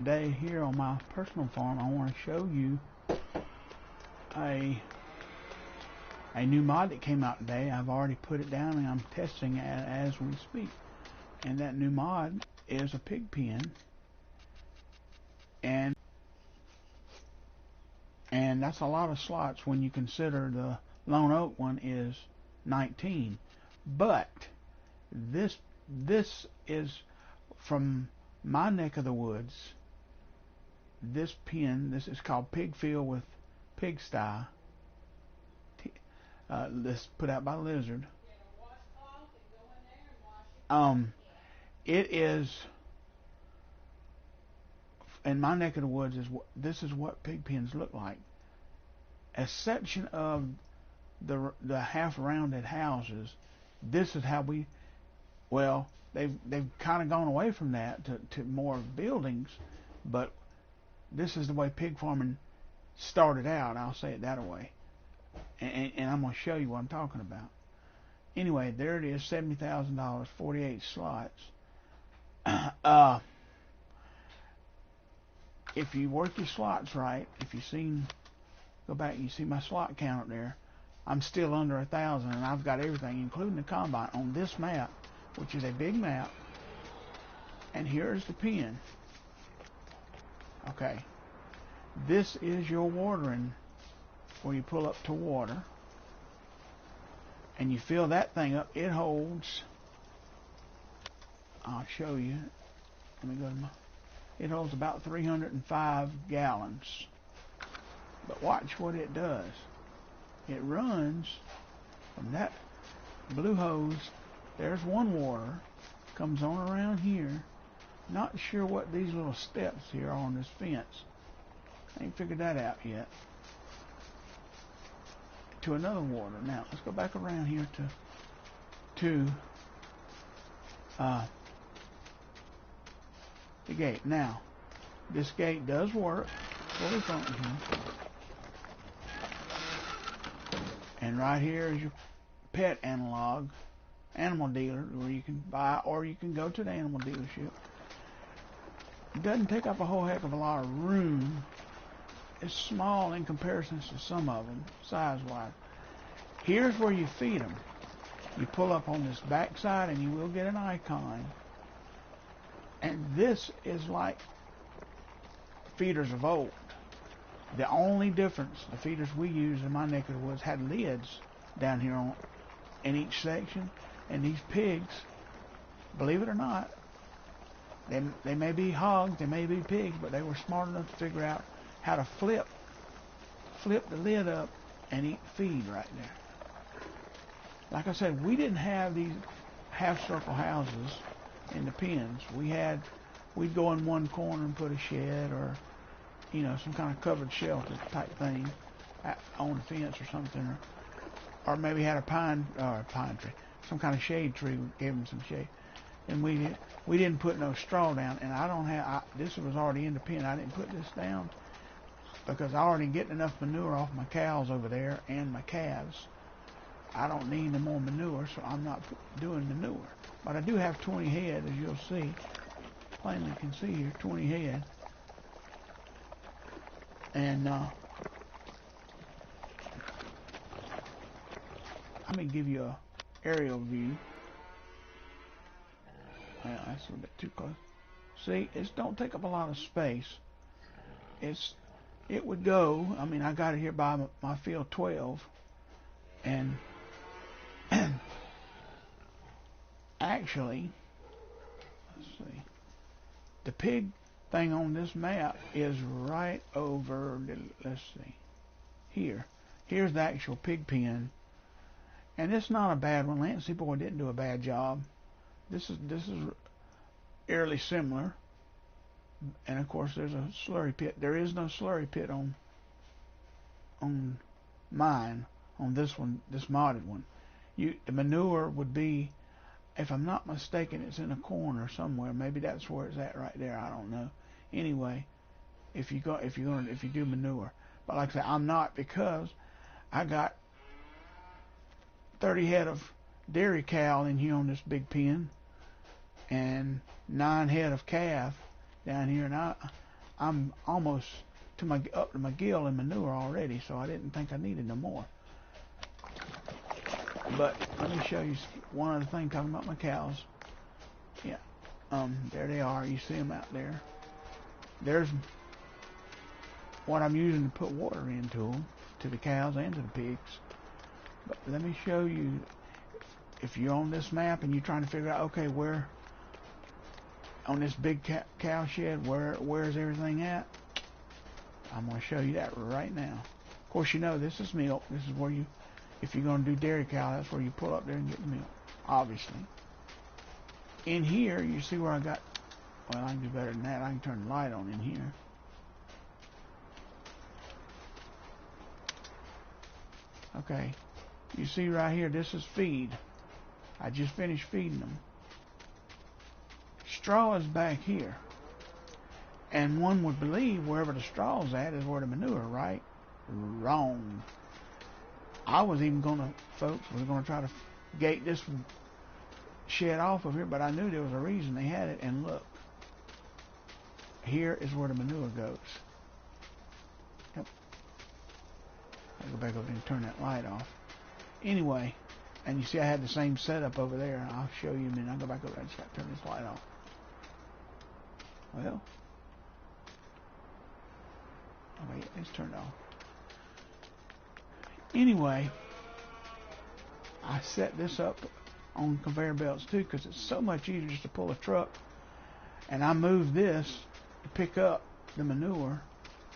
Today here on my personal farm, I want to show you a new mod that came out today. I've already put it down and I'm testing it as we speak. And that new mod is a pig pen, and that's a lot of slots when you consider the Lone Oak one is 19. But this is from my neck of the woods. This is called Pig Field with Pigsty. This put out by Lizard. It is in my neck of the woods. This is what pig pens look like. A section of the half-rounded houses. This is how we. Well, they've kind of gone away from that to more buildings, but this is the way pig farming started out. I'll say it that way. And I'm going to show you what I'm talking about. Anyway, there it is, $70,000, 48 slots. If you work your slots right, if you go back and you see my slot count there, I'm still under 1,000, and I've got everything, including the combine, on this map, which is a big map. And here's the pen. Okay, this is your watering, where you pull up to water, and you fill that thing up. It holds, I'll show you, let me go to it holds about 305 gallons. But watch what it does. It runs from that blue hose. There's one water, comes on around here. Not sure what these little steps here are on this fence. I ain't figured that out yet. To another water. Now let's go back around here to the gate. Now this gate does work, fully functional. And right here is your pet animal dealer, where you can buy, or you can go to the animal dealership. It doesn't take up a whole heck of a lot of room. It's small in comparison to some of them, size-wise. Here's where you feed them. You pull up on this back side, and you will get an icon. And this is like feeders of old. The only difference, the feeders we used in my neck of the woods had lids down here in each section. And these pigs, believe it or not, they may be hogs, they may be pigs, but they were smart enough to figure out how to flip the lid up and eat feed right there. Like I said, we didn't have these half-circle houses in the pens. We'd go in one corner and put a shed, or some kind of covered shelter type thing on the fence or something, or maybe had a pine tree, some kind of shade tree. We gave them some shade, and we didn't put no straw down. And this was already in the pen. I didn't put this down because I already getting enough manure off my cows over there and my calves. I don't need no more manure, so I'm not doing manure. But I do have 20 head, as you'll see. Plainly can see here, 20 head. And let me give you a aerial view. Well, that's a little bit too close. See, it don't take up a lot of space. It would go. I mean, I got it here by my field 12, and actually, let's see, the pig thing on this map is right over, let's see, here's the actual pig pen, and it's not a bad one. Lancey Boy didn't do a bad job. This is eerily similar, and of course there's a slurry pit. There is no slurry pit on mine, on this one, this modded one. The manure would be, if I'm not mistaken, it's in a corner somewhere. Maybe that's where it's at right there. I don't know. Anyway, if you do manure, but like I say, I'm not, because I got 30 head of dairy cow in here on this big pen, and 9 head of calf down here, and I'm almost up to my gill in manure already, so I didn't think I needed no more. But let me show you one other thing talking about my cows. Yeah, there they are. You see them out there. There's what I'm using to put water into them, to the cows and to the pigs. But let me show you, if you're on this map and you're trying to figure out, okay, where on this big cow shed, where's everything at? I'm going to show you that right now. Of course, you know this is milk. This is where you, if you're going to do dairy cow, that's where you pull up there and get the milk, obviously. In here, you see where I got, well, I can do better than that. I can turn the light on in here. Okay, you see right here, this is feed. I just finished feeding them. Straw is back here. And one would believe wherever the straw's at is where the manure, right? Wrong. I was even going to, folks, was going to try to gate this shed off of here, but I knew there was a reason they had it. And look, here is where the manure goes. Yep. I'll go back over and turn that light off. Anyway, and you see I had the same setup over there. I'll show you in a minute. I'll go back over there and just got to turn this light off. Well, oh wait, it's turned off. Anyway, I set this up on conveyor belts too because it's so much easier just to pull a truck, and I move this to pick up the manure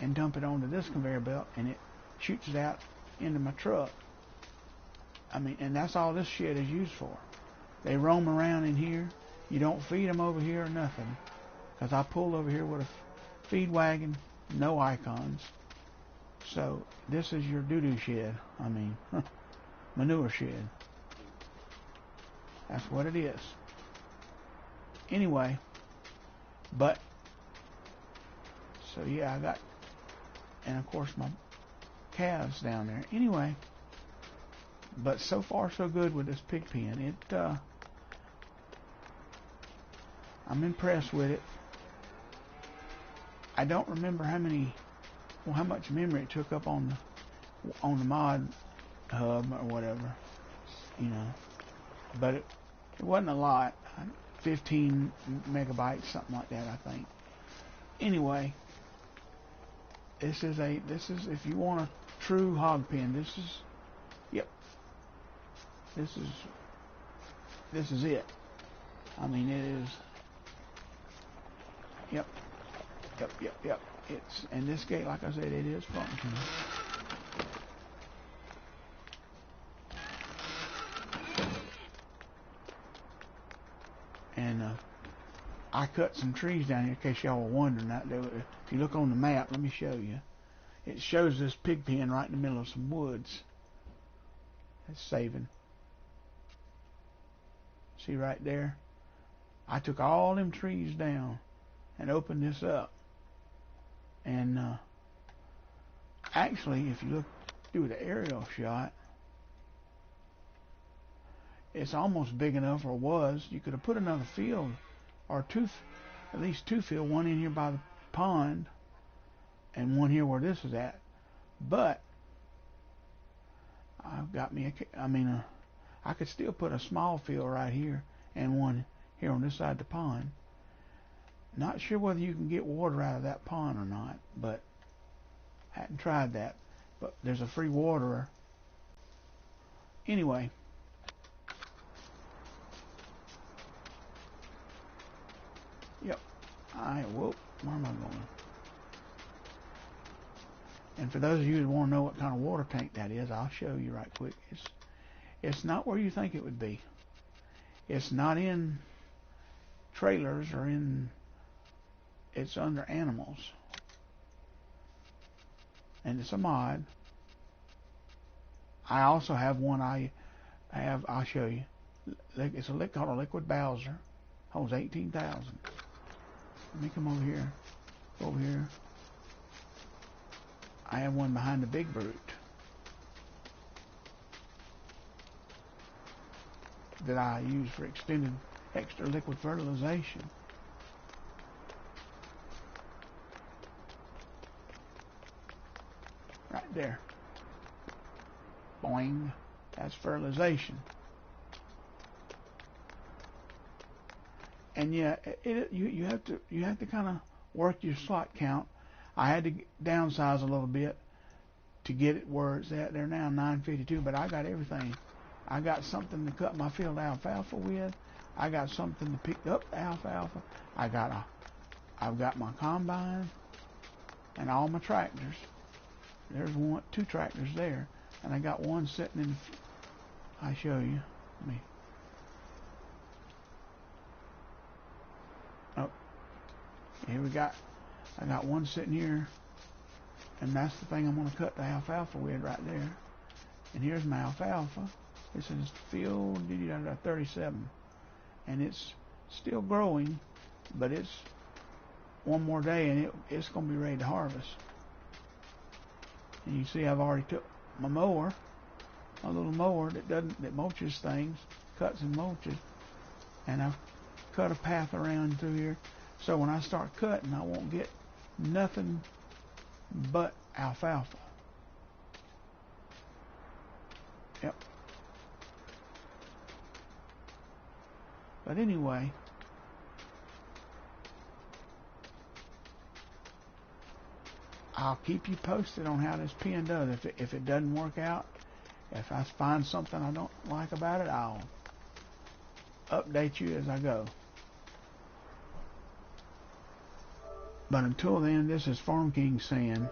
and dump it onto this conveyor belt, and it shoots it out into my truck. I mean, and that's all this shed is used for. They roam around in here. You don't feed them over here or nothing, because I pulled over here with a feed wagon, no icons. So this is your doo-doo shed. I mean, manure shed. That's what it is. Anyway, but so yeah, I got, and of course my calves down there. Anyway, but so far so good with this pig pen. I'm impressed with it. I don't remember how much memory it took up on the mod hub or whatever, you know, but it wasn't a lot. 15 megabytes, something like that, I think. Anyway, this is if you want a true hog pen, this is it. I mean, it is. Yep. It's, and this gate, like I said, it is functional. And I cut some trees down here in case y'all were wondering. If you look on the map, let me show you. It shows this pig pen right in the middle of some woods. It's saving. See right there? I took all them trees down and opened this up. And actually, if you do the aerial shot, it's almost big enough, or was. You could have put another field, or at least two field, one in here by the pond, and one here where this is at. But I've got me I could still put a small field right here and one here on this side of the pond. Not sure whether you can get water out of that pond or not, but I hadn't tried that. But there's a free waterer. Anyway, yep. Whoop, where am I going? And for those of you who want to know what kind of water tank that is, I'll show you right quick. It's not where you think it would be. It's not in trailers or it's under animals. And it's a mod. I also have one I'll show you. It's called a liquid Bowser. Holds 18,000. Let me come over here. Over here. I have one behind the big brute that I use for extra liquid fertilization. there. Boing. That's fertilization. And yeah, you have to kind of work your slot count. I had to downsize a little bit to get it where it's at. They're now 952, but I got everything. I got something to cut my field alfalfa with. I got something to pick up the alfalfa. I've got my combine and all my tractors. There's two tractors there, and I got one sitting in. I show you. Let me. Oh, here I got one sitting here, and that's the thing I'm going to cut the alfalfa with right there. And here's my alfalfa. This is field 37, and it's still growing, but it's one more day, and it's going to be ready to harvest. And you see, I've already took my mower, my little mower that mulches things, cuts and mulches, and I've cut a path around through here, so when I start cutting, I won't get nothing but alfalfa. Yep. But anyway, I'll keep you posted on how this pen does. If it doesn't work out, if I find something I don't like about it, I'll update you as I go. But until then, this is Farm King saying,